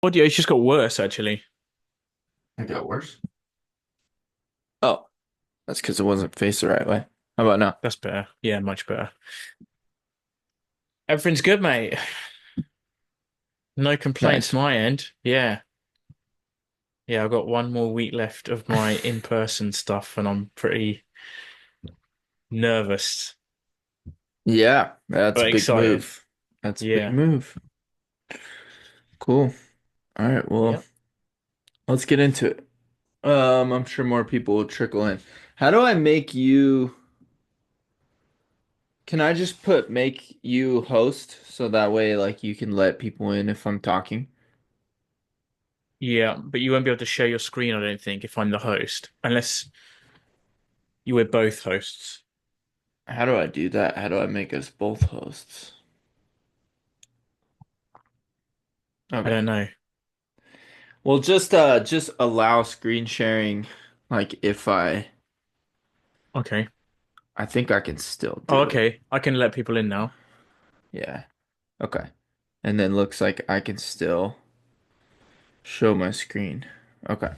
Audio, it's just got worse, actually. It got worse. Oh, that's because it wasn't faced the right way. How about now? That's better. Yeah, much better. Everything's good, mate. No complaints Nice. my end. Yeah. Yeah, I've got one more week left of my in-person stuff, and I'm pretty nervous, Yeah, that's a but big excited. move. That's a big Yeah. move. Cool. All right, well, Yep. let's get into it. I'm sure more people will trickle in. How do I make you? Can I just put make you host so that way like you can let people in if I'm talking? Yeah, but you won't be able to share your screen, I don't think, if I'm the host, unless you were both hosts. How do I do that? How do I make us both hosts? I Okay. don't know. Well, just allow screen sharing like if Okay. I think I can still Oh, do it. okay. I can let people in now. Yeah. Okay. And then looks like I can still show my screen. Okay,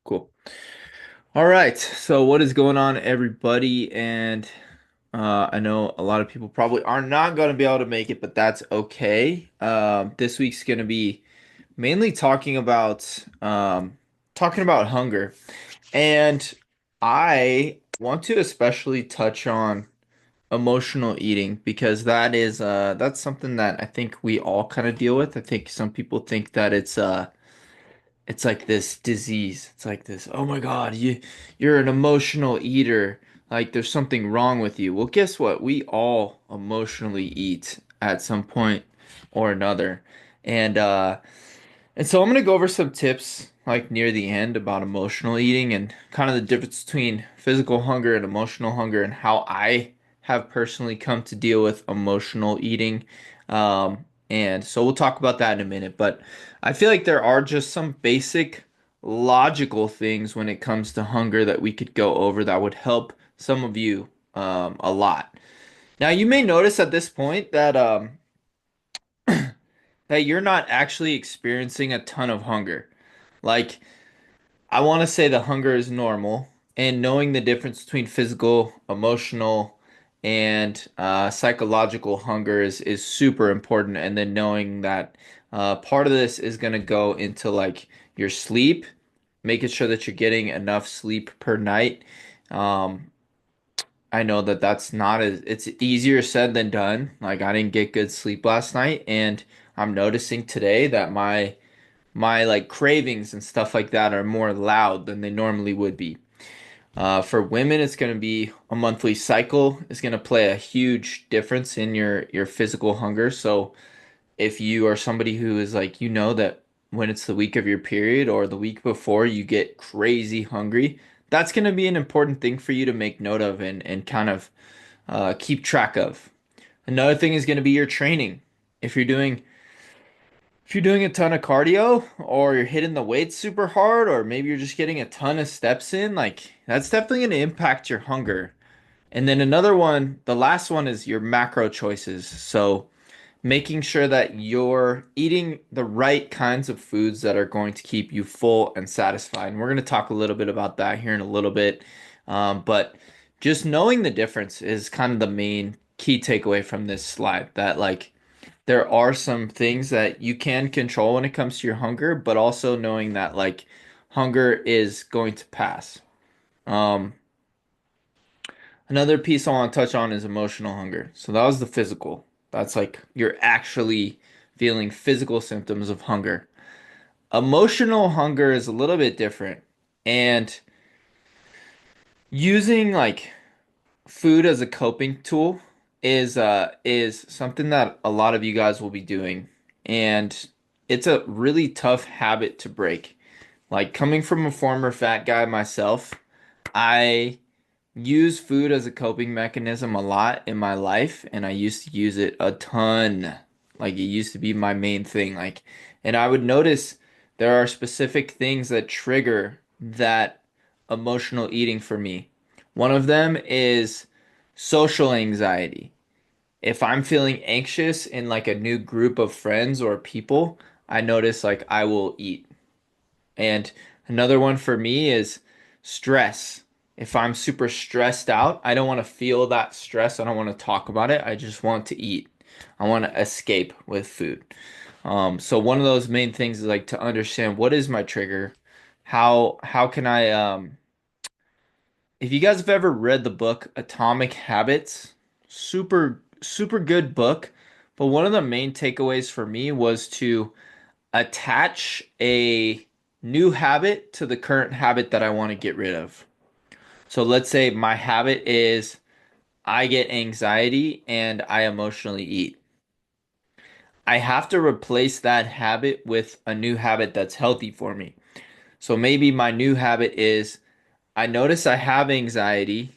cool. All right. So what is going on, everybody? And I know a lot of people probably are not going to be able to make it, but that's okay. This week's going to be mainly talking about hunger, and I want to especially touch on emotional eating because that's something that I think we all kind of deal with. I think some people think that it's like this disease. It's like this, oh my God, you're an emotional eater. Like there's something wrong with you. Well, guess what? We all emotionally eat at some point or another. And and so I'm gonna go over some tips like near the end about emotional eating and kind of the difference between physical hunger and emotional hunger and how I have personally come to deal with emotional eating. And so we'll talk about that in a minute, but I feel like there are just some basic logical things when it comes to hunger that we could go over that would help some of you a lot. Now, you may notice at this point that you're not actually experiencing a ton of hunger. Like, I want to say the hunger is normal, and knowing the difference between physical, emotional, and psychological hunger is super important. And then knowing that part of this is going to go into like your sleep, making sure that you're getting enough sleep per night. Um, I know that that's not as it's easier said than done. Like I didn't get good sleep last night, and I'm noticing today that my like cravings and stuff like that are more loud than they normally would be. For women, it's going to be a monthly cycle. It's going to play a huge difference in your physical hunger. So if you are somebody who is like, you know that when it's the week of your period or the week before, you get crazy hungry, that's going to be an important thing for you to make note of and kind of keep track of. Another thing is going to be your training. If you're doing if you're doing a ton of cardio or you're hitting the weights super hard or maybe you're just getting a ton of steps in, like that's definitely going to impact your hunger. And then another one, the last one is your macro choices. So making sure that you're eating the right kinds of foods that are going to keep you full and satisfied. And we're going to talk a little bit about that here in a little bit. But just knowing the difference is kind of the main key takeaway from this slide that like there are some things that you can control when it comes to your hunger, but also knowing that like hunger is going to pass. Um, Another piece I want to touch on is emotional hunger. So that was the physical. That's like you're actually feeling physical symptoms of hunger. Emotional hunger is a little bit different. And using like food as a coping tool is something that a lot of you guys will be doing. And it's a really tough habit to break. Like coming from a former fat guy myself, I use food as a coping mechanism a lot in my life, and I used to use it a ton. Like it used to be my main thing. Like, and I would notice there are specific things that trigger that emotional eating for me. One of them is social anxiety. If I'm feeling anxious in like a new group of friends or people, I notice like I will eat. And another one for me is stress. If I'm super stressed out, I don't want to feel that stress. I don't want to talk about it. I just want to eat. I want to escape with food. So one of those main things is like to understand what is my trigger. How can I if you guys have ever read the book Atomic Habits, super good book, but one of the main takeaways for me was to attach a new habit to the current habit that I want to get rid of. So let's say my habit is I get anxiety and I emotionally eat. I have to replace that habit with a new habit that's healthy for me. So maybe my new habit is I notice I have anxiety.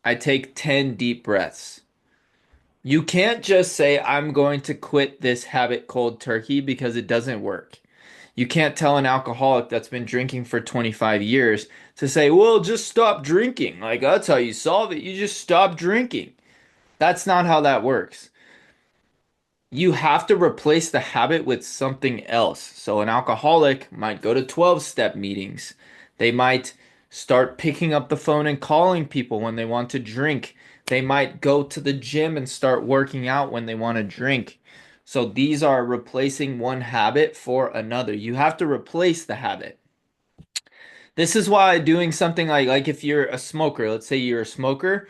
I take 10 deep breaths. You can't just say, I'm going to quit this habit cold turkey because it doesn't work. You can't tell an alcoholic that's been drinking for 25 years to say, well, just stop drinking. Like, that's how you solve it. You just stop drinking. That's not how that works. You have to replace the habit with something else. So an alcoholic might go to 12-step meetings. They might start picking up the phone and calling people when they want to drink. They might go to the gym and start working out when they want to drink. So these are replacing one habit for another. You have to replace the habit. This is why doing something like if you're a smoker, let's say you're a smoker,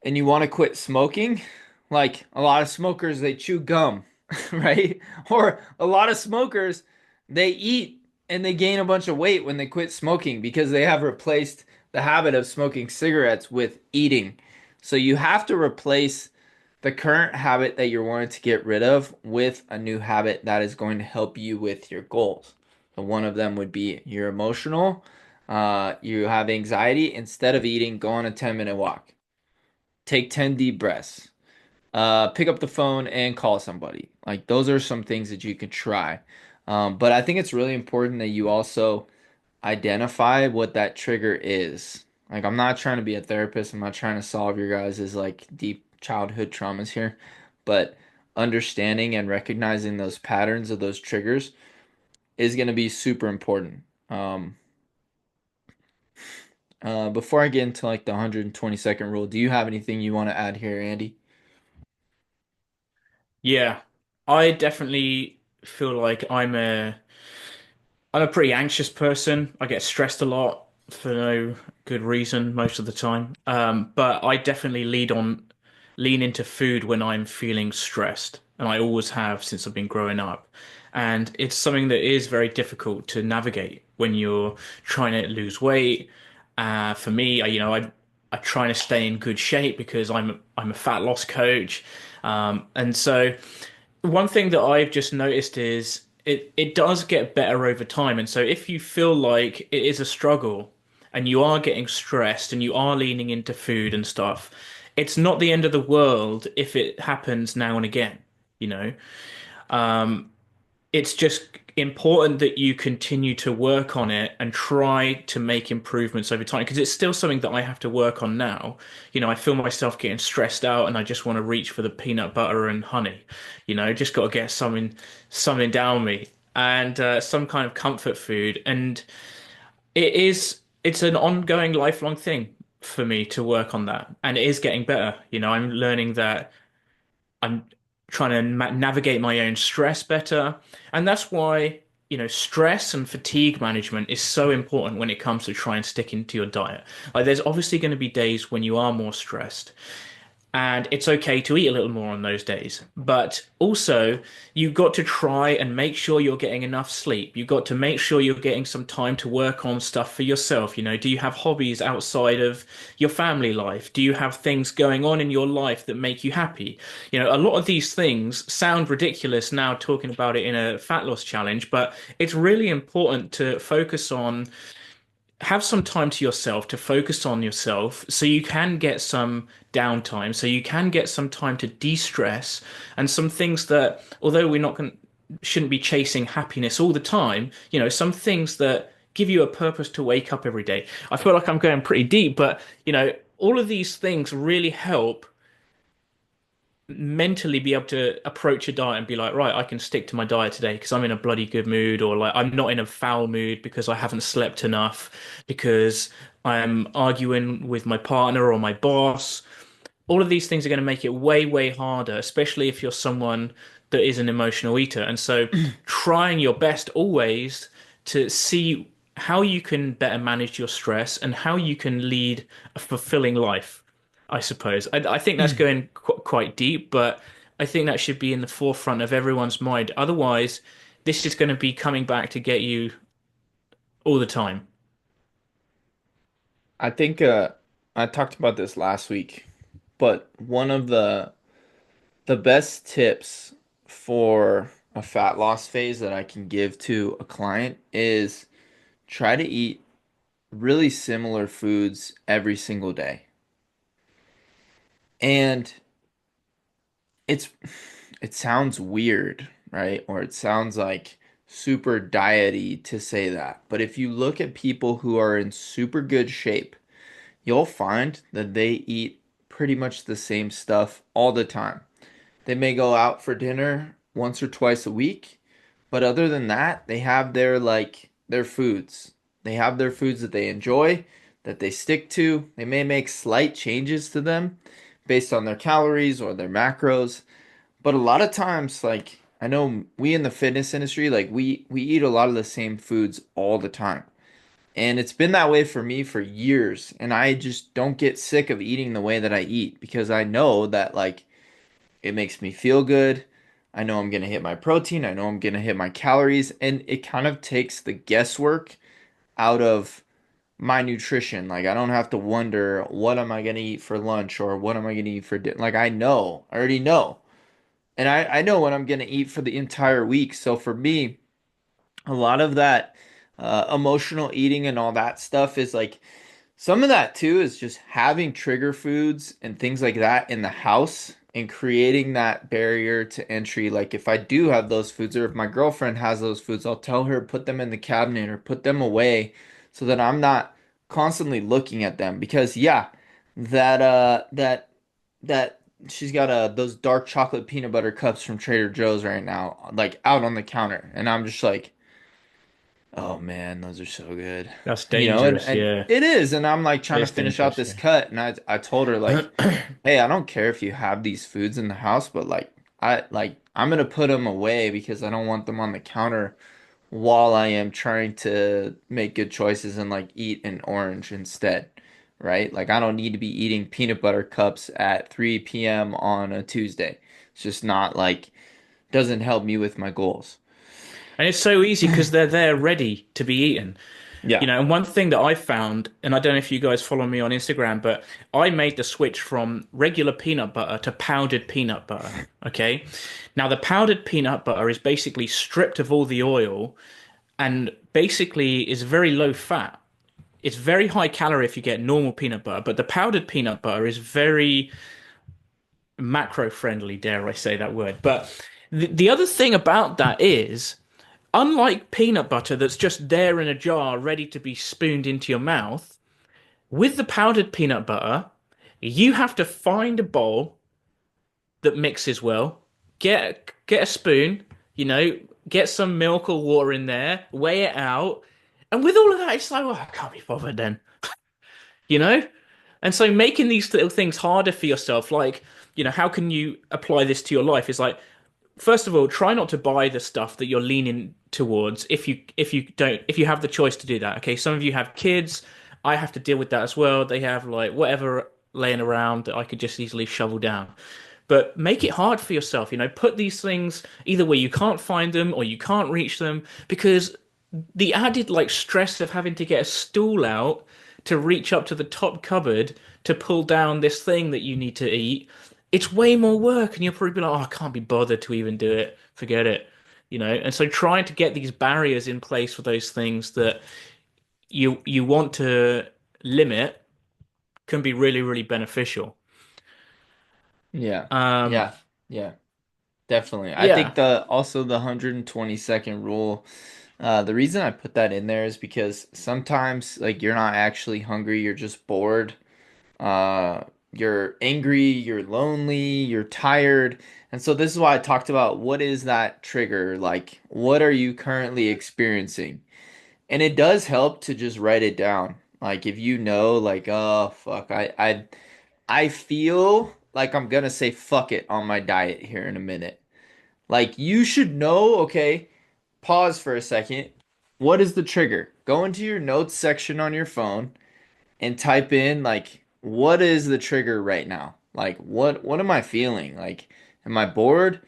and you want to quit smoking, like a lot of smokers, they chew gum, right? Or a lot of smokers, they eat and they gain a bunch of weight when they quit smoking because they have replaced the habit of smoking cigarettes with eating. So you have to replace the current habit that you're wanting to get rid of with a new habit that is going to help you with your goals. So one of them would be you're emotional, you have anxiety. Instead of eating, go on a 10-minute walk. Take 10 deep breaths. Pick up the phone and call somebody. Like those are some things that you could try. But I think it's really important that you also identify what that trigger is. Like I'm not trying to be a therapist. I'm not trying to solve your guys' like deep childhood traumas here, but understanding and recognizing those patterns of those triggers is going to be super important. Um, before I get into like the 120-second rule, do you have anything you want to add here, Andy? Yeah, I definitely feel like I'm a pretty anxious person. I get stressed a lot for no good reason most of the time. But I definitely lean into food when I'm feeling stressed, and I always have since I've been growing up. And it's something that is very difficult to navigate when you're trying to lose weight. For me, I try to stay in good shape because I'm a fat loss coach. And so one thing that I've just noticed is it does get better over time. And so if you feel like it is a struggle and you are getting stressed and you are leaning into food and stuff, it's not the end of the world if it happens now and again, you know. It's just important that you continue to work on it and try to make improvements over time because it's still something that I have to work on now. I feel myself getting stressed out and I just want to reach for the peanut butter and honey. Just got to get something down me and some kind of comfort food. And it's an ongoing lifelong thing for me to work on that. And it is getting better. I'm learning that I'm trying to navigate my own stress better. And that's why, stress and fatigue management is so important when it comes to trying sticking to your diet. Like, there's obviously going to be days when you are more stressed. And it's okay to eat a little more on those days. But also, you've got to try and make sure you're getting enough sleep. You've got to make sure you're getting some time to work on stuff for yourself. Do you have hobbies outside of your family life? Do you have things going on in your life that make you happy? A lot of these things sound ridiculous now talking about it in a fat loss challenge, but it's really important to focus on have some time to yourself to focus on yourself so you can get some downtime, so you can get some time to de-stress and some things that, although we're not going shouldn't be chasing happiness all the time, some things that give you a purpose to wake up every day. I feel like I'm going pretty deep, but all of these things really help mentally be able to approach a diet and be like, right, I can stick to my diet today because I'm in a bloody good mood, or like I'm not in a foul mood because I haven't slept enough, because I'm arguing with my partner or my boss. All of these things are going to make it way, way harder, especially if you're someone that is an emotional eater. And so trying your best always to see how you can better manage your stress and how you can lead a fulfilling life, I suppose. I think that's going quite deep, but I think that should be in the forefront of everyone's mind. Otherwise, this is going to be coming back to get you all the time. I think I talked about this last week, but one of the best tips for a fat loss phase that I can give to a client is try to eat really similar foods every single day. And it's it sounds weird, right? Or it sounds like super diety to say that. But if you look at people who are in super good shape, you'll find that they eat pretty much the same stuff all the time. They may go out for dinner once or twice a week, but other than that, they have their foods. They have their foods that they enjoy, that they stick to. They may make slight changes to them based on their calories or their macros, but a lot of times, like I know we in the fitness industry, like we eat a lot of the same foods all the time. And it's been that way for me for years, and I just don't get sick of eating the way that I eat because I know that like it makes me feel good. I know I'm gonna hit my protein, I know I'm gonna hit my calories, and it kind of takes the guesswork out of my nutrition. Like I don't have to wonder what am I gonna eat for lunch or what am I gonna eat for dinner. Like I already know. And I know what I'm gonna eat for the entire week. So for me, a lot of that emotional eating and all that stuff is like some of that too is just having trigger foods and things like that in the house and creating that barrier to entry. Like if I do have those foods or if my girlfriend has those foods, I'll tell her put them in the cabinet or put them away so that I'm not constantly looking at them because yeah, that she's got those dark chocolate peanut butter cups from Trader Joe's right now like out on the counter and I'm just like oh man, those are so good. That's You know, and, dangerous. and Yeah, it is, and I'm like trying to it's finish out dangerous. this cut, and I told her like, Yeah. hey, I don't care if you have these foods in the house, but I'm gonna put them away because I don't want them on the counter while I am trying to make good choices and like eat an orange instead, right? Like I don't need to be eating peanut butter cups at 3 p.m. on a Tuesday. It's just not like doesn't help me with my goals. And it's so easy because they're there ready to be eaten. Yeah. And one thing that I found, and I don't know if you guys follow me on Instagram, but I made the switch from regular peanut butter to powdered peanut butter. Okay. Now, the powdered peanut butter is basically stripped of all the oil and basically is very low fat. It's very high calorie if you get normal peanut butter, but the powdered peanut butter is very macro friendly, dare I say that word. But the other thing about that is, unlike peanut butter that's just there in a jar ready to be spooned into your mouth, with the powdered peanut butter, you have to find a bowl that mixes well, get a spoon, get some milk or water in there, weigh it out, and with all of that, it's like, oh, I can't be bothered then, you know? And so making these little things harder for yourself, like, how can you apply this to your life? Is like, first of all, try not to buy the stuff that you're leaning towards if you have the choice to do that. Okay, some of you have kids. I have to deal with that as well. They have like whatever laying around that I could just easily shovel down. But make it hard for yourself, put these things either where you can't find them or you can't reach them because the added like stress of having to get a stool out to reach up to the top cupboard to pull down this thing that you need to eat, it's way more work, and you'll probably be like, "Oh, I can't be bothered to even do it. Forget it." And so trying to get these barriers in place for those things that you want to limit can be really, really beneficial. Yeah. Um, Yeah. Yeah. Definitely. I yeah, think the also the 120-second rule, the reason I put that in there is because sometimes like you're not actually hungry, you're just bored. Uh, you're angry, you're lonely, you're tired. And so this is why I talked about what is that trigger? Like, what are you currently experiencing? And it does help to just write it down. Like if you know, like, oh fuck, I feel like I'm gonna say fuck it on my diet here in a minute. Like you should know, okay, pause for a second. What is the trigger? Go into your notes section on your phone and type in like what is the trigger right now? Like what am I feeling? Like am I bored?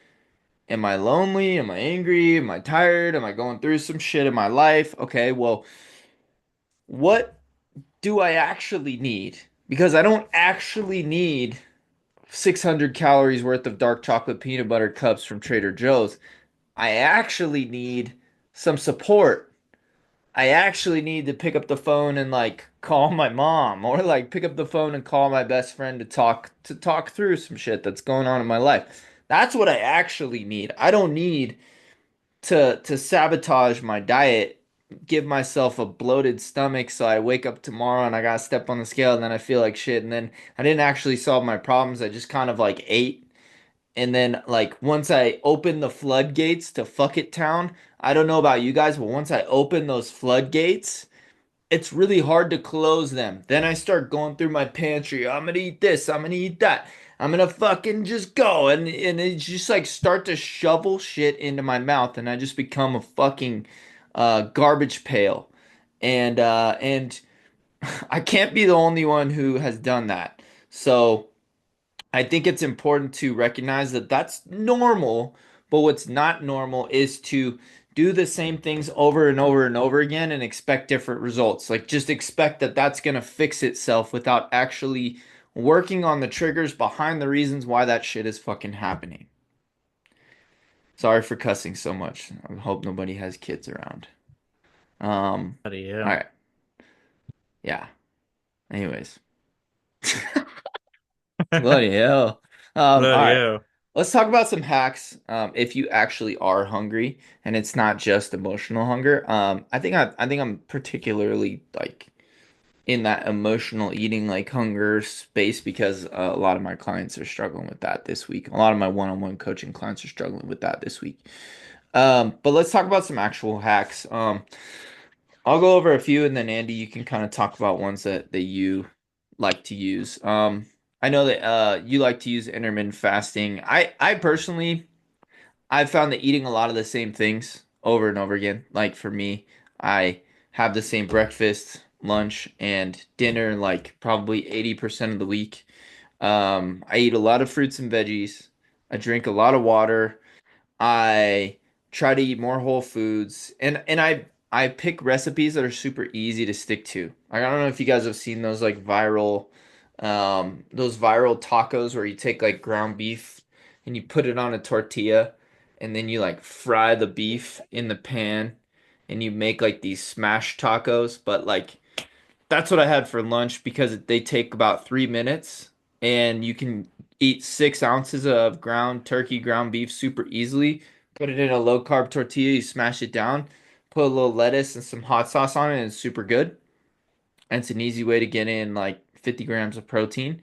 Am I lonely? Am I angry? Am I tired? Am I going through some shit in my life? Okay, well, what do I actually need? Because I don't actually need 600 calories worth of dark chocolate peanut butter cups from Trader Joe's. I actually need some support. I actually need to pick up the phone and like call my mom or like pick up the phone and call my best friend to talk through some shit that's going on in my life. That's what I actually need. I don't need to sabotage my diet, give myself a bloated stomach so I wake up tomorrow and I gotta step on the scale and then I feel like shit and then I didn't actually solve my problems. I just kind of like ate and then like once I open the floodgates to fuck it town, I don't know about you guys, but once I open those floodgates, it's really hard to close them. Then I start going through my pantry. I'm gonna eat this, I'm gonna eat that. I'm gonna fucking just go and it's just like start to shovel shit into my mouth and I just become a fucking garbage pail. And I can't be the only one who has done that. So I think it's important to recognize that that's normal, but what's not normal is to do the same things over and over and over again and expect different results. Like just expect that that's going to fix itself without actually working on the triggers behind the reasons why that shit is fucking happening. Sorry for cussing so much. I hope nobody has kids around. Bloody All hell. right. Yeah. Anyways. Bloody hell. All Bloody right. hell. Let's talk about some hacks. If you actually are hungry and it's not just emotional hunger. I think I'm particularly like in that emotional eating like hunger space because a lot of my clients are struggling with that this week. A lot of my one-on-one coaching clients are struggling with that this week. But let's talk about some actual hacks. I'll go over a few and then Andy, you can kind of talk about ones that you like to use. I know that you like to use intermittent fasting. I personally I've found that eating a lot of the same things over and over again. Like for me, I have the same breakfast, lunch, and dinner like probably 80% of the week. I eat a lot of fruits and veggies. I drink a lot of water. I try to eat more whole foods and I pick recipes that are super easy to stick to. Like, I don't know if you guys have seen those viral tacos where you take like ground beef and you put it on a tortilla and then you like fry the beef in the pan and you make like these smash tacos, but like that's what I had for lunch because they take about 3 minutes and you can eat 6 ounces of ground turkey, ground beef super easily. Put it in a low carb tortilla, you smash it down, put a little lettuce and some hot sauce on it, and it's super good. And it's an easy way to get in like 50 grams of protein.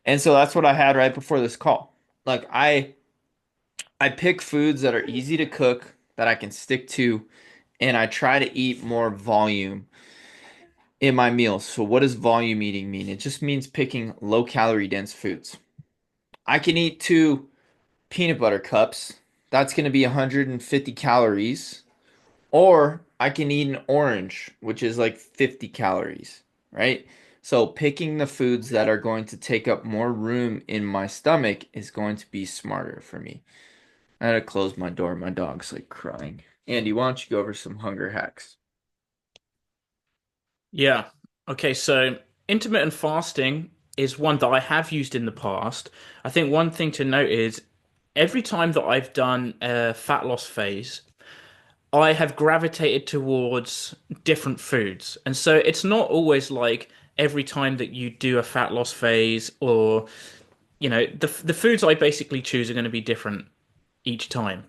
And so that's what I had right before this call. Like I pick foods that are easy to cook that I can stick to, and I try to eat more volume in my meals. So what does volume eating mean? It just means picking low calorie dense foods. I can eat 2 peanut butter cups. That's going to be 150 calories. Or I can eat an orange, which is like 50 calories, right? So picking the foods that are going to take up more room in my stomach is going to be smarter for me. I had to close my door. My dog's like crying. Andy, why don't you go over some hunger hacks? Yeah. Okay, so intermittent fasting is one that I have used in the past. I think one thing to note is every time that I've done a fat loss phase, I have gravitated towards different foods. And so it's not always like every time that you do a fat loss phase or, the foods I basically choose are going to be different each time.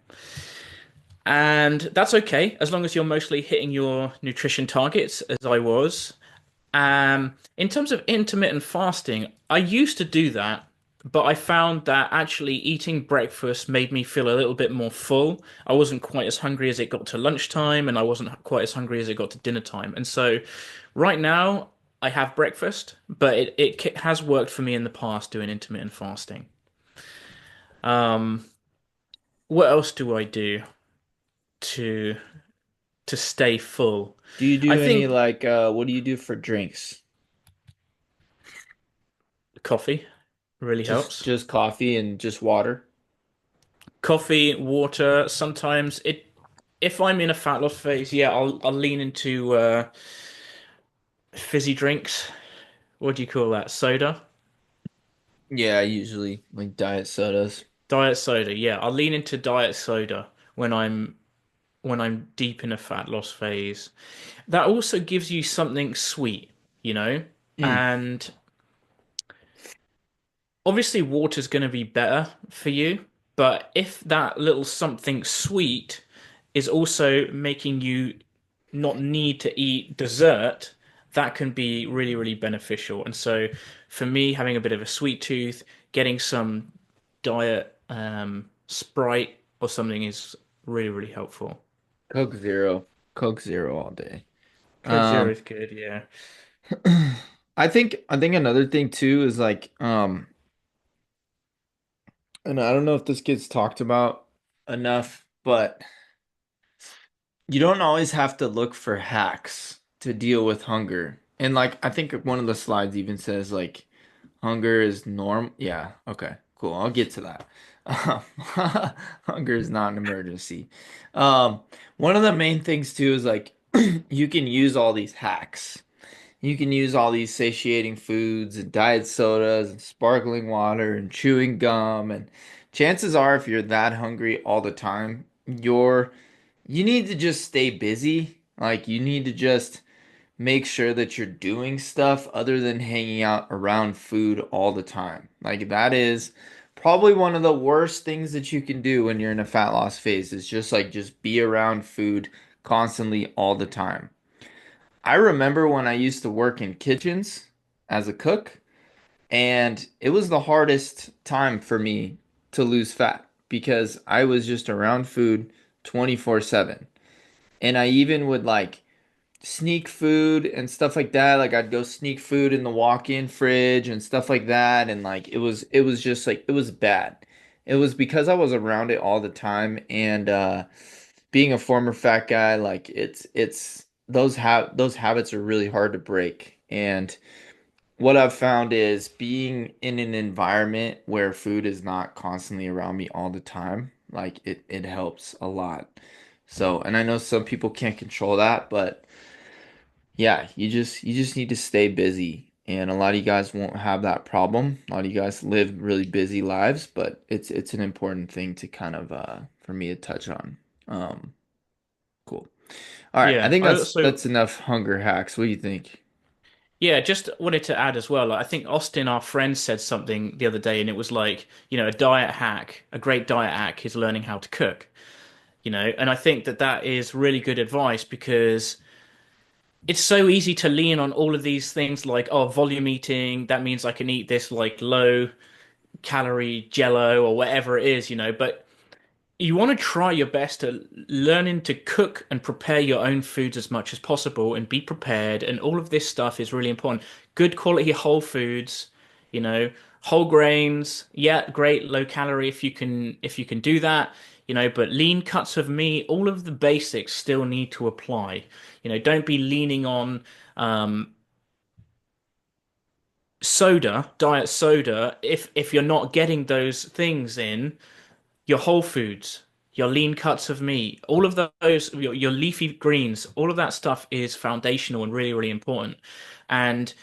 And that's okay as long as you're mostly hitting your nutrition targets as I was. In terms of intermittent fasting, I used to do that, but I found that actually eating breakfast made me feel a little bit more full. I wasn't quite as hungry as it got to lunchtime, and I wasn't quite as hungry as it got to dinner time. And so right now, I have breakfast, but it has worked for me in the past doing intermittent fasting. Um, what else do I do to to stay full? Do you I do any think like what do you do for drinks? coffee really Just helps. just coffee and just water? Coffee, water. Sometimes if I'm in a fat loss phase, yeah, I'll lean into fizzy drinks. What do you call that? Soda? Yeah, usually like diet sodas. Diet soda. Yeah, I'll lean into diet soda when I'm deep in a fat loss phase. That also gives you something sweet, you know? Mm. And obviously water's going to be better for you, but if that little something sweet is also making you not need to eat dessert, that can be really, really beneficial. And so for me, having a bit of a sweet tooth, getting some diet Sprite or something is really, really helpful. Coke Zero. Coke Zero all day. Coke Zero Um is good, yeah. I think another thing too is like and I don't know if this gets talked about enough, but you don't always have to look for hacks to deal with hunger. And like I think one of the slides even says like hunger is norm. Yeah, okay, cool. I'll get to that. Um, Hunger is not an emergency. Um, One of the main things too is like you can use all these hacks. You can use all these satiating foods and diet sodas and sparkling water and chewing gum. And chances are, if you're that hungry all the time, you need to just stay busy. Like you need to just make sure that you're doing stuff other than hanging out around food all the time. Like that is probably one of the worst things that you can do when you're in a fat loss phase is just be around food constantly all the time. I remember when I used to work in kitchens as a cook, and it was the hardest time for me to lose fat because I was just around food 24/7. And I even would like sneak food and stuff like that. Like I'd go sneak food in the walk-in fridge and stuff like that. And like it was just like it was bad. It was because I was around it all the time and being a former fat guy, like it's those habits are really hard to break. And what I've found is being in an environment where food is not constantly around me all the time, like it helps a lot. So, and I know some people can't control that, but yeah, you just need to stay busy. And a lot of you guys won't have that problem. A lot of you guys live really busy lives, but it's an important thing to kind of for me to touch on. Um, cool. All right, I Yeah. think I that's also enough hunger hacks. What do you think? Yeah, just wanted to add as well. Like, I think Austin, our friend, said something the other day, and it was like, a diet hack, a great diet hack is learning how to cook, and I think that that is really good advice because it's so easy to lean on all of these things like, oh, volume eating, that means I can eat this like low calorie jello or whatever it is, but you want to try your best to learning to cook and prepare your own foods as much as possible and be prepared. And all of this stuff is really important. Good quality whole foods, you know, whole grains. Yeah, great low calorie if you can do that, but lean cuts of meat, all of the basics still need to apply. Don't be leaning on diet soda if you're not getting those things in your whole foods, your lean cuts of meat, all of those, your leafy greens, all of that stuff is foundational and really, really important. And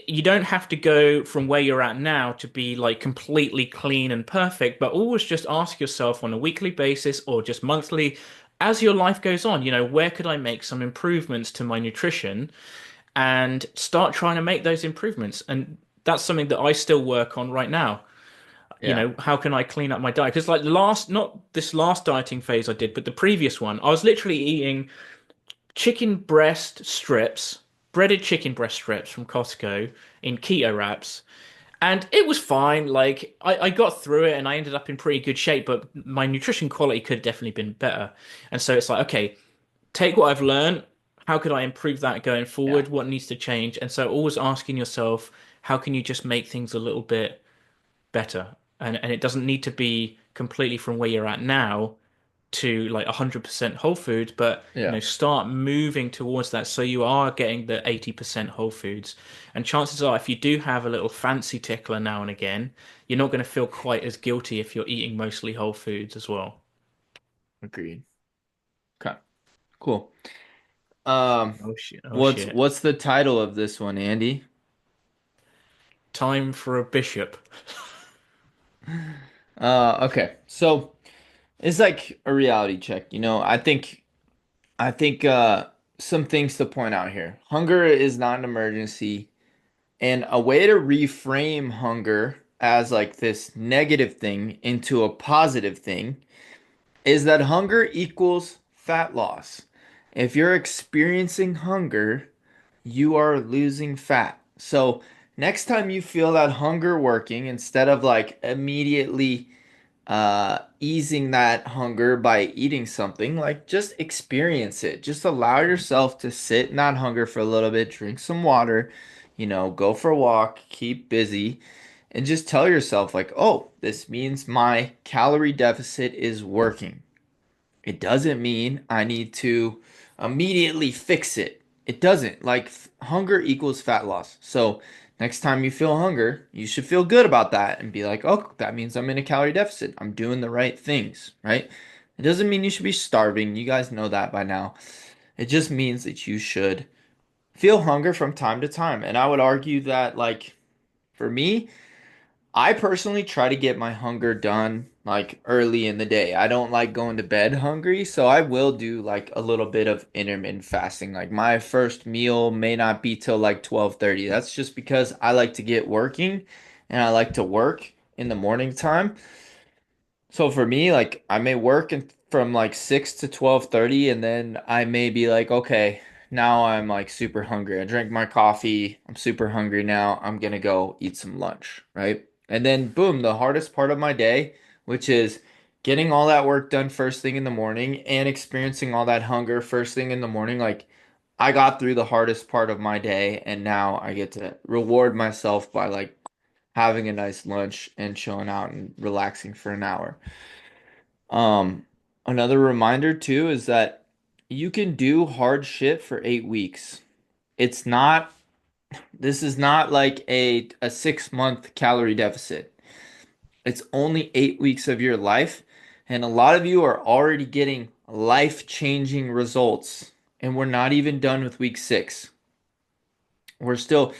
you don't have to go from where you're at now to be like completely clean and perfect, but always just ask yourself on a weekly basis or just monthly, as your life goes on, where could I make some improvements to my nutrition and start trying to make those improvements. And that's something that I still work on right now. Yeah. How can I clean up my diet? Because like not this last dieting phase I did, but the previous one, I was literally eating chicken breast strips breaded chicken breast strips from Costco in keto wraps. And it was fine. Like I got through it and I ended up in pretty good shape, but my nutrition quality could have definitely been better. And so it's like, okay, take what I've learned. How could I improve that going Yeah. forward? What needs to change? And so always asking yourself, how can you just make things a little bit better? And it doesn't need to be completely from where you're at now to like 100% whole foods, but Yeah. start moving towards that so you are getting the 80% whole foods. And chances are, if you do have a little fancy tickler now and again, you're not going to feel quite as guilty if you're eating mostly whole foods as well. Agreed. Okay. Cool. Um, Oh shit! Oh what's shit! what's the title of this one, Andy? Time for a bishop. Okay. So it's like a reality check. I think some things to point out here. Hunger is not an emergency, and a way to reframe hunger as like this negative thing into a positive thing is that hunger equals fat loss. If you're experiencing hunger, you are losing fat. So next time you feel that hunger working, instead of like immediately easing that hunger by eating something, like just experience it. Just allow yourself to sit in that hunger for a little bit, drink some water, go for a walk, keep busy, and just tell yourself, like, oh, this means my calorie deficit is working. It doesn't mean I need to immediately fix it. It doesn't. Like hunger equals fat loss. So next time you feel hunger, you should feel good about that and be like, oh, that means I'm in a calorie deficit. I'm doing the right things, right? It doesn't mean you should be starving. You guys know that by now. It just means that you should feel hunger from time to time. And I would argue that, like, for me, I personally try to get my hunger done like early in the day. I don't like going to bed hungry, so I will do like a little bit of intermittent fasting. Like my first meal may not be till like 12:30. That's just because I like to get working and I like to work in the morning time. So for me, like I may work from like 6 to 12:30 and then I may be like, okay, now I'm like super hungry. I drank my coffee. I'm super hungry now. I'm gonna go eat some lunch, right? And then boom, the hardest part of my day, which is getting all that work done first thing in the morning and experiencing all that hunger first thing in the morning, like I got through the hardest part of my day and now I get to reward myself by like having a nice lunch and chilling out and relaxing for an hour. Um, Another reminder too is that you can do hard shit for 8 weeks. It's not, this is not like a 6 month calorie deficit. It's only 8 weeks of your life. And a lot of you are already getting life-changing results. And we're not even done with week 6. We're still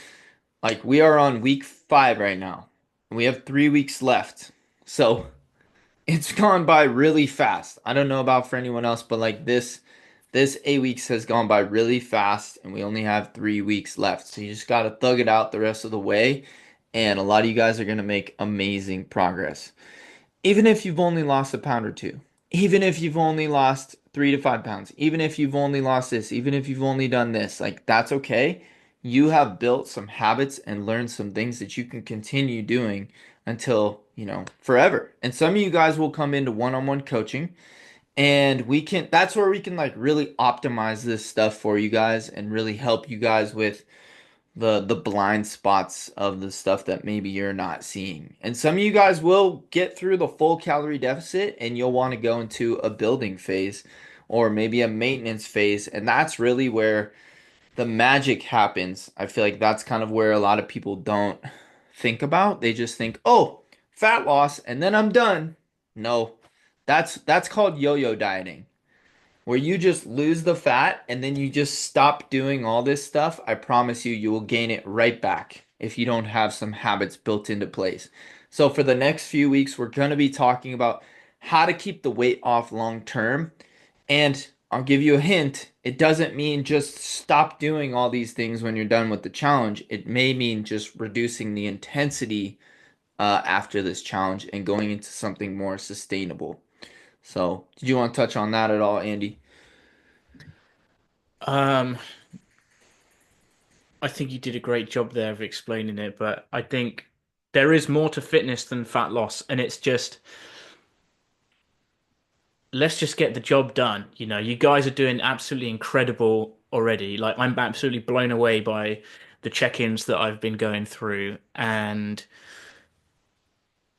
like, we are on week 5 right now. We have 3 weeks left. So, it's gone by really fast. I don't know about for anyone else, but like this 8 weeks has gone by really fast, and we only have 3 weeks left. So you just gotta thug it out the rest of the way, and a lot of you guys are gonna make amazing progress. Even if you've only lost a pound or two, even if you've only lost 3 to 5 pounds, even if you've only lost this, even if you've only done this, like that's okay. You have built some habits and learned some things that you can continue doing until, forever. And some of you guys will come into one-on-one coaching and that's where we can like really optimize this stuff for you guys and really help you guys with the blind spots of the stuff that maybe you're not seeing. And some of you guys will get through the full calorie deficit and you'll want to go into a building phase or maybe a maintenance phase. And that's really where the magic happens. I feel like that's kind of where a lot of people don't think about. They just think, "Oh, fat loss and then I'm done." No. That's called yo-yo dieting, where you just lose the fat and then you just stop doing all this stuff. I promise you, you will gain it right back if you don't have some habits built into place. So, for the next few weeks, we're going to be talking about how to keep the weight off long term. And I'll give you a hint, it doesn't mean just stop doing all these things when you're done with the challenge. It may mean just reducing the intensity after this challenge and going into something more sustainable. So, did you want to touch on that at all, Andy? Um, I think you did a great job there of explaining it, but I think there is more to fitness than fat loss, and it's just let's just get the job done. You know, you guys are doing absolutely incredible already. Like I'm absolutely blown away by the check-ins that I've been going through, and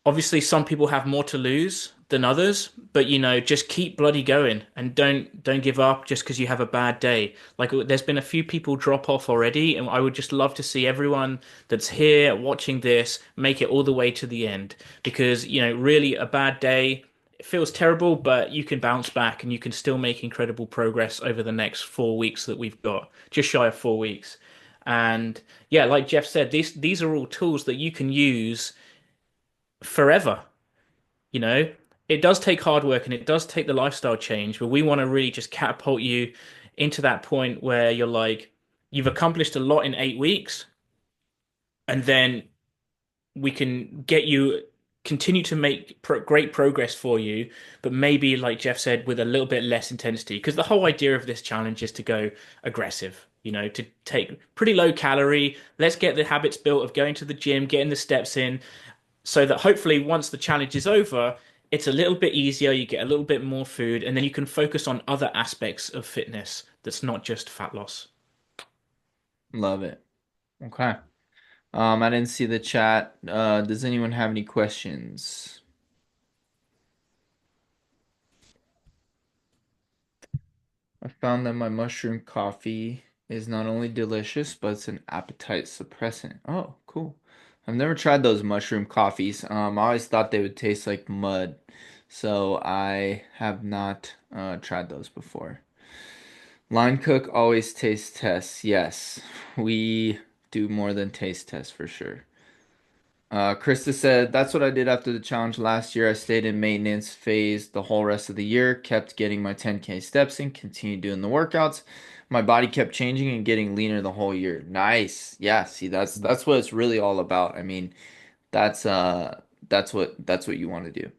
obviously some people have more to lose than others, but you know, just keep bloody going and don't give up just because you have a bad day. Like there's been a few people drop off already, and I would just love to see everyone that's here watching this make it all the way to the end because, you know, really a bad day it feels terrible, but you can bounce back and you can still make incredible progress over the next 4 weeks that we've got, just shy of 4 weeks. And yeah, like Jeff said, these are all tools that you can use forever. You know, it does take hard work and it does take the lifestyle change, but we want to really just catapult you into that point where you're like, you've accomplished a lot in 8 weeks, and then we can get you continue to make great progress for you, but maybe, like Jeff said, with a little bit less intensity. Because the whole idea of this challenge is to go aggressive, you know, to take pretty low calorie. Let's get the habits built of going to the gym, getting the steps in, so that hopefully once the challenge is over, it's a little bit easier, you get a little bit more food, and then you can focus on other aspects of fitness that's not just fat loss. Love it. Okay. I didn't see the chat. Does anyone have any questions? I found that my mushroom coffee is not only delicious, but it's an appetite suppressant. Oh, cool. I've never tried those mushroom coffees. I always thought they would taste like mud. So I have not tried those before. Line cook always taste tests. Yes, we do more than taste tests for sure. Krista said, that's what I did after the challenge last year. I stayed in maintenance phase the whole rest of the year, kept getting my 10K steps in, continued doing the workouts. My body kept changing and getting leaner the whole year. Nice. Yeah, see, that's what it's really all about. I mean, that's that's what you want to do.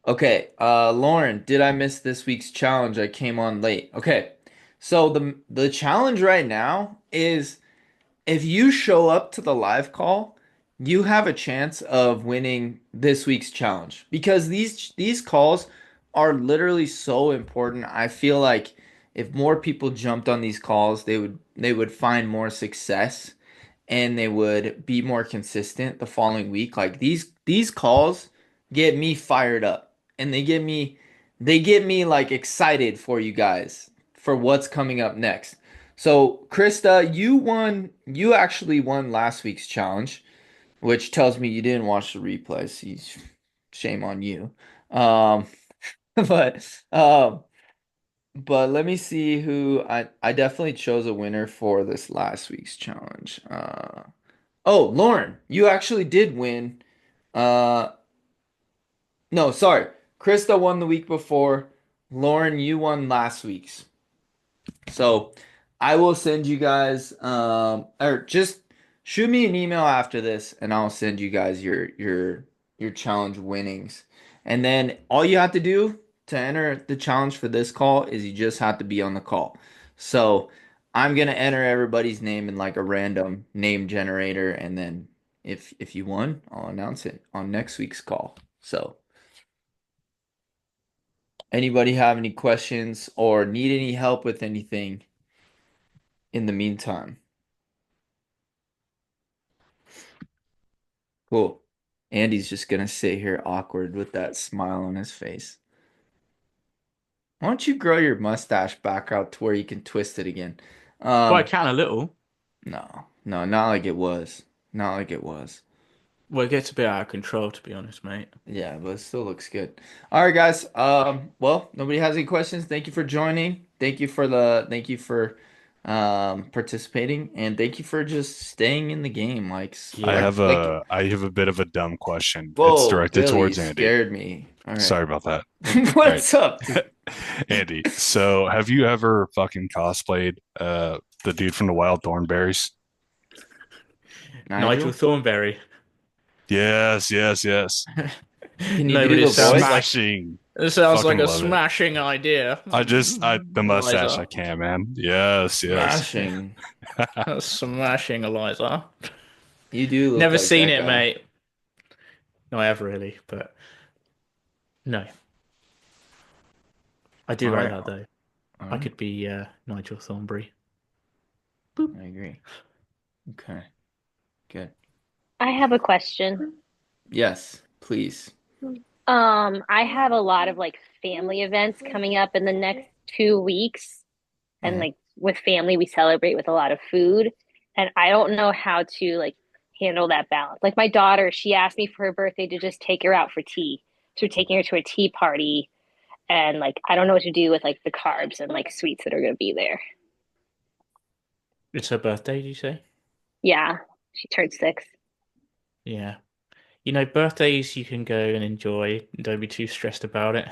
Okay, Lauren, did I miss this week's challenge? I came on late. Okay. So the challenge right now is if you show up to the live call, you have a chance of winning this week's challenge because these calls are literally so important. I feel like if more people jumped on these calls, they would find more success and they would be more consistent the following week. Like these calls get me fired up and they get me like excited for you guys for what's coming up next. So, Krista, you actually won last week's challenge, which tells me you didn't watch the replays. Shame on you. Um, but um, but let me see who I definitely chose a winner for this last week's challenge. Oh, Lauren, you actually did win. Uh, no, sorry. Krista won the week before. Lauren, you won last week's. So I will send you guys or just shoot me an email after this and I'll send you guys your challenge winnings. And then all you have to do to enter the challenge for this call is you just have to be on the call. So I'm gonna enter everybody's name in like a random name generator and then if you won, I'll announce it on next week's call. So anybody have any questions or need any help with anything in the meantime? Cool. Andy's just gonna sit here awkward with that smile on his face. Why don't you grow your mustache back out to where you can twist it again? Well, I Um, can a little. no, no, not like it was. Not like it was. Well, it gets a bit out of control, to be honest, mate. Yeah, but it still looks good. All right, guys. Well, nobody has any questions. Thank you for joining. Thank you for participating and thank you for just staying in the game. I Yeah. have Like a I have a bit of a dumb question. It's whoa, directed Billy, you towards Andy. scared me. All right. Sorry about that. All right. What's up, dude? Andy, so have you ever fucking cosplayed the dude from the Wild Thornberries? Nigel Nigel? Thornberry. Yes, yes, yes. Can you No, do but it the voice? sounds like Smashing. It sounds like Fucking a love it. smashing idea, The mustache, I Eliza. can, man. Yes, yes. Smashing. That's smashing, Eliza. You do look Never like seen that it, guy. mate. No, I have really, but no, I do All like right. that though. All I right. could be Nigel Thornberry. Boop. I agree. Okay. Good. I have a question. Yes, please. I have a lot of like family events coming up in the next 2 weeks, and Uh-huh. like with family, we celebrate with a lot of food, and I don't know how to like handle that balance. Like my daughter, she asked me for her birthday to just take her out for tea. So we're taking her to a tea party, and like I don't know what to do with like the carbs and like sweets that are going to be there. It's her birthday, did you say? Yeah, she turned 6. Yeah. Birthdays you can go and enjoy. Don't be too stressed about it.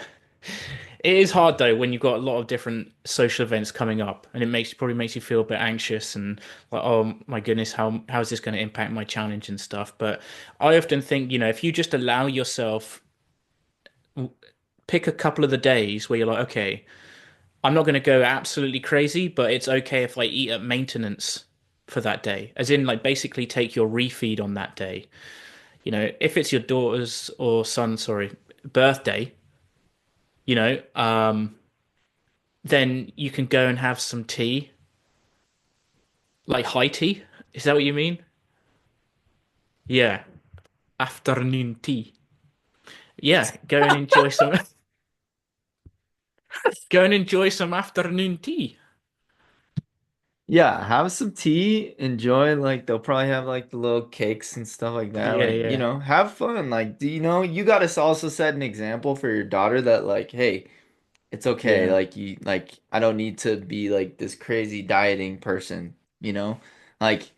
It is hard though when you've got a lot of different social events coming up, and it probably makes you feel a bit anxious and like, oh my goodness, how is this going to impact my challenge and stuff? But I often think, if you just allow yourself, pick a couple of the days where you're like, okay, I'm not going to go absolutely crazy, but it's okay if I eat at maintenance for that day. As in, like, basically take your refeed on that day. If it's your daughter's or son, sorry, birthday, you know, um, then you can go and have some tea, like high tea. Is that what you mean? Yeah, afternoon tea. Yeah, go and enjoy some, go and enjoy some afternoon tea. Yeah, have some tea, enjoy like they'll probably have like the little cakes and stuff like that. Yeah, Like, yeah, have fun. Like, do you know, you gotta also set an example for your daughter that like, hey, it's okay. yeah. Like I don't need to be like this crazy dieting person, you know? Like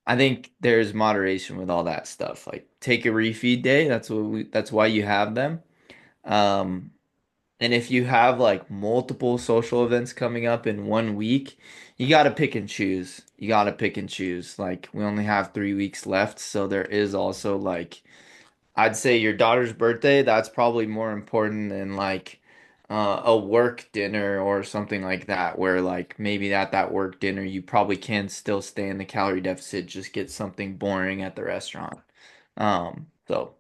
I think there's moderation with all that stuff. Like take a refeed day, that's why you have them. Um and if you have like multiple social events coming up in 1 week, you got to pick and choose. You got to pick and choose. Like we only have 3 weeks left, so there is also like I'd say your daughter's birthday, that's probably more important than like a work dinner or something like that, where like maybe at that work dinner you probably can still stay in the calorie deficit, just get something boring at the restaurant. So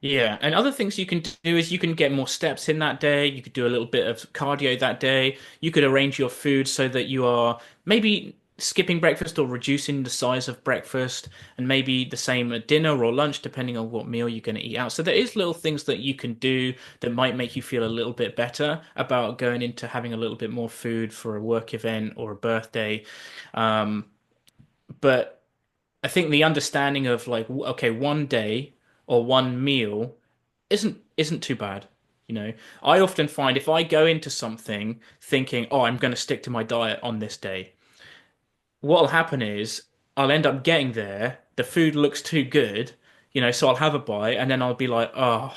Yeah, and other things you can do is you can get more steps in that day. You could do a little bit of cardio that day. You could arrange your food so that you are maybe skipping breakfast or reducing the size of breakfast, and maybe the same at dinner or lunch, depending on what meal you're going to eat out. So there is little things that you can do that might make you feel a little bit better about going into having a little bit more food for a work event or a birthday. Um, but I think the understanding of like, okay, one day or one meal isn't too bad. I often find if I go into something thinking, oh, I'm going to stick to my diet on this day, what'll happen is I'll end up getting there, the food looks too good, so I'll have a bite and then I'll be like, oh,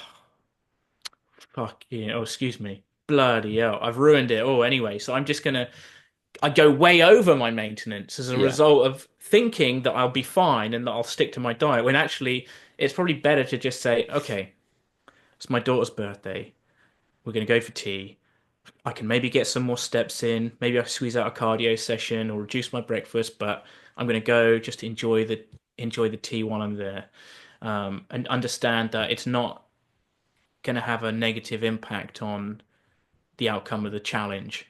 fuck, oh, excuse me. Bloody hell, I've ruined it. Oh, anyway, so I go way over my maintenance as a yeah. result of thinking that I'll be fine and that I'll stick to my diet when actually it's probably better to just say, okay, it's my daughter's birthday. We're going to go for tea. I can maybe get some more steps in. Maybe I squeeze out a cardio session or reduce my breakfast, but I'm going to go just to enjoy the tea while I'm there, and understand that it's not going to have a negative impact on the outcome of the challenge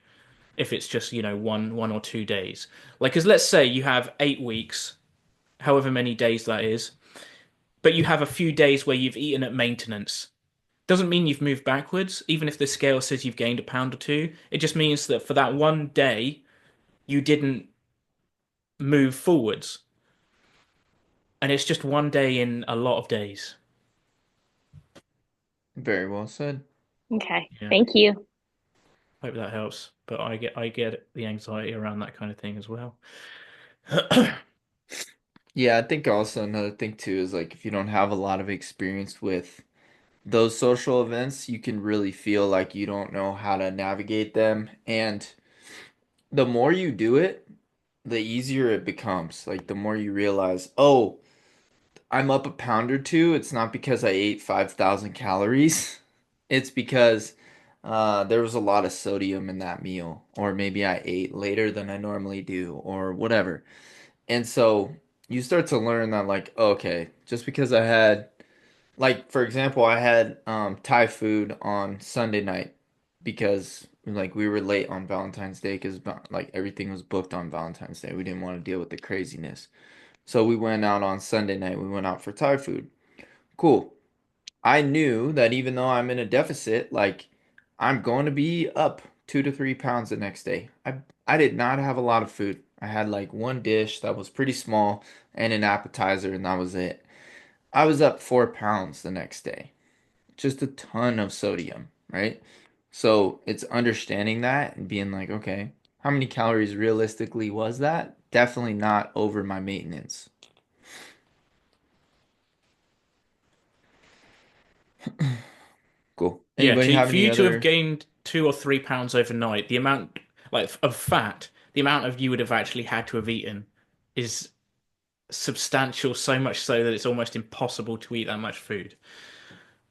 if it's just one or 2 days. Like, because let's say you have 8 weeks, however many days that is, but you have a few days where you've eaten at maintenance. Doesn't mean you've moved backwards, even if the scale says you've gained a pound or two. It just means that for that one day, you didn't move forwards. And it's just one day in a lot of days. Very well said. Okay. Yeah, Thank you. hope that helps. But I get the anxiety around that kind of thing as well. Yeah, I think also another thing too is like if you don't have a lot of experience with those social events, you can really feel like you don't know how to navigate them. And the more you do it, the easier it becomes. Like the more you realize, oh, I'm up a pound or two. It's not because I ate 5,000 calories. It's because There was a lot of sodium in that meal, or maybe I ate later than I normally do, or whatever. And so you start to learn that, like, okay, just because I had, like, for example, I had Thai food on Sunday night because like we were late on Valentine's Day because like everything was booked on Valentine's Day. We didn't want to deal with the craziness. So we went out on Sunday night. We went out for Thai food. Cool. I knew that even though I'm in a deficit, like I'm going to be up 2 to 3 pounds the next day. I did not have a lot of food. I had like one dish that was pretty small and an appetizer, and that was it. I was up 4 pounds the next day. Just a ton of sodium, right? So it's understanding that and being like, okay, how many calories realistically was that? Definitely not over my maintenance. Cool. Yeah, Anybody have for any you to have other? gained 2 or 3 pounds overnight, the amount like of fat, the amount of you would have actually had to have eaten is substantial, so much so that it's almost impossible to eat that much food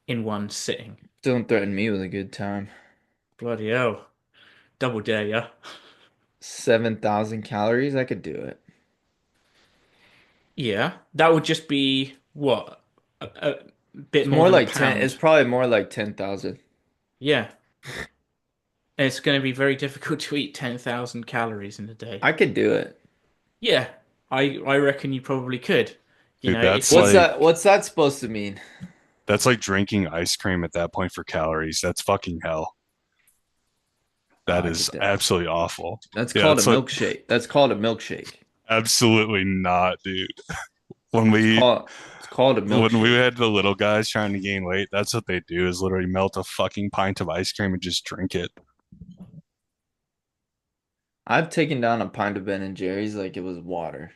in one sitting. Don't threaten me with a good time. Bloody hell. Double dare, yeah? 7,000 calories, I could do it. Yeah, that would just be what? A bit It's more more than a like 10, it's pound. probably more like 10,000. Yeah. And it's going to be very difficult to eat 10,000 calories in a day. I could do it. Yeah, I reckon you probably could. You Dude, know, if that's What's you that? like What's that supposed to mean? that's like drinking ice cream at that point for calories. That's fucking hell. Oh, That I is get that. absolutely awful. That's Yeah, called a it's like milkshake. That's called a milkshake. absolutely not, dude. When It's we called it's called a when we milkshake. had the little guys trying to gain weight, that's what they do is literally melt a fucking pint of ice cream and just drink it. I've taken down a pint of Ben and Jerry's like it was water.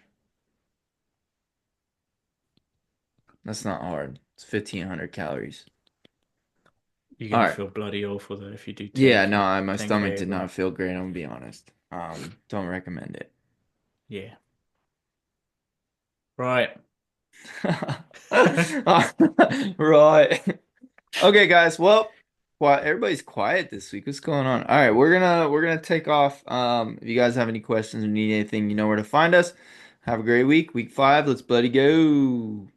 That's not hard. It's 1,500 calories. you're All gonna right. feel bloody awful though if you do Yeah, take no, my 10K stomach did of not that. feel great, I'm gonna be honest. Don't recommend Yeah. Right. it. Right. Okay, guys. Well, everybody's quiet this week. What's going on? All right, we're gonna take off. If you guys have any questions or need anything, you know where to find us. Have a great week. Week 5. Let's bloody go.